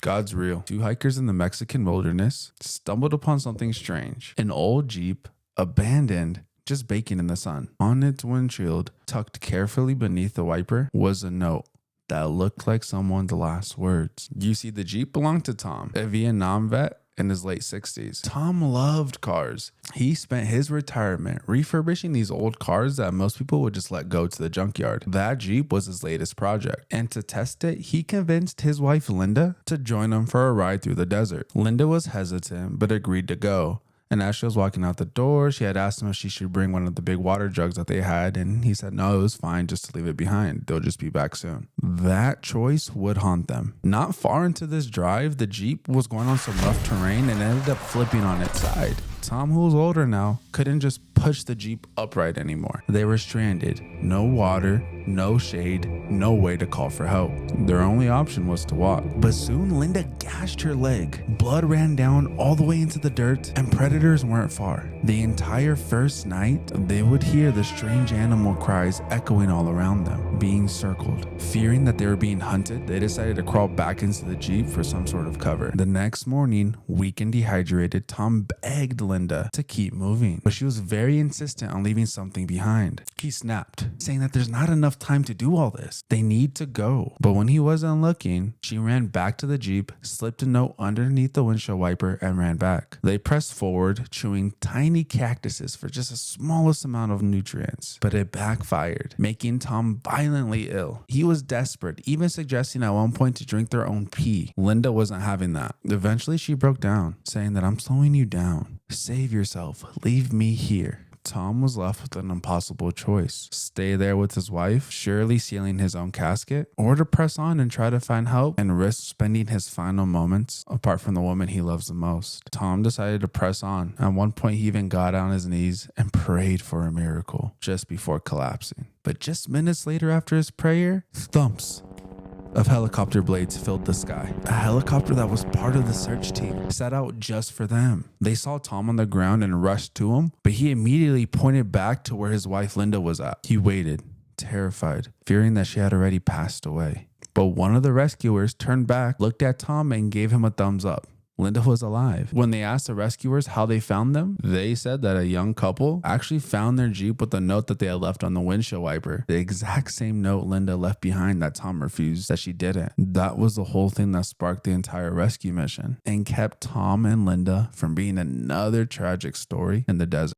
God's real. Two hikers in the Mexican wilderness stumbled upon something strange. An old Jeep, abandoned, just baking in the sun. On its windshield, tucked carefully beneath the wiper, was a note that looked like someone's last words. You see, the Jeep belonged to Tom, a Vietnam vet in his late 60s. Tom loved cars. He spent his retirement refurbishing these old cars that most people would just let go to the junkyard. That Jeep was his latest project. And to test it, he convinced his wife Linda to join him for a ride through the desert. Linda was hesitant, but agreed to go. And as she was walking out the door, she had asked him if she should bring one of the big water jugs that they had. And he said, no, it was fine just to leave it behind. They'll just be back soon. That choice would haunt them. Not far into this drive, the Jeep was going on some rough terrain and ended up flipping on its side. Tom, who was older now, couldn't just push the Jeep upright anymore. They were stranded. No water, no shade, no way to call for help. Their only option was to walk. But soon Linda gashed her leg. Blood ran down all the way into the dirt, and predators weren't far. The entire first night, they would hear the strange animal cries echoing all around them, being circled. Fearing that they were being hunted, they decided to crawl back into the Jeep for some sort of cover. The next morning, weak and dehydrated, Tom begged Linda to keep moving, but she was very insistent on leaving something behind. He snapped, saying that there's not enough time to do all this. They need to go. But when he wasn't looking, she ran back to the Jeep, slipped a note underneath the windshield wiper, and ran back. They pressed forward, chewing tiny cactuses for just the smallest amount of nutrients, but it backfired, making Tom violently ill. He was desperate, even suggesting at one point to drink their own pee. Linda wasn't having that. Eventually, she broke down, saying that I'm slowing you down. Save yourself. Leave me here. Tom was left with an impossible choice. Stay there with his wife, surely sealing his own casket, or to press on and try to find help and risk spending his final moments apart from the woman he loves the most. Tom decided to press on. At one point, he even got on his knees and prayed for a miracle just before collapsing. But just minutes later after his prayer, thumps of helicopter blades filled the sky. A helicopter that was part of the search team set out just for them. They saw Tom on the ground and rushed to him, but he immediately pointed back to where his wife Linda was at. He waited, terrified, fearing that she had already passed away. But one of the rescuers turned back, looked at Tom, and gave him a thumbs up. Linda was alive. When they asked the rescuers how they found them, they said that a young couple actually found their Jeep with a note that they had left on the windshield wiper. The exact same note Linda left behind that Tom refused that she didn't. That was the whole thing that sparked the entire rescue mission and kept Tom and Linda from being another tragic story in the desert.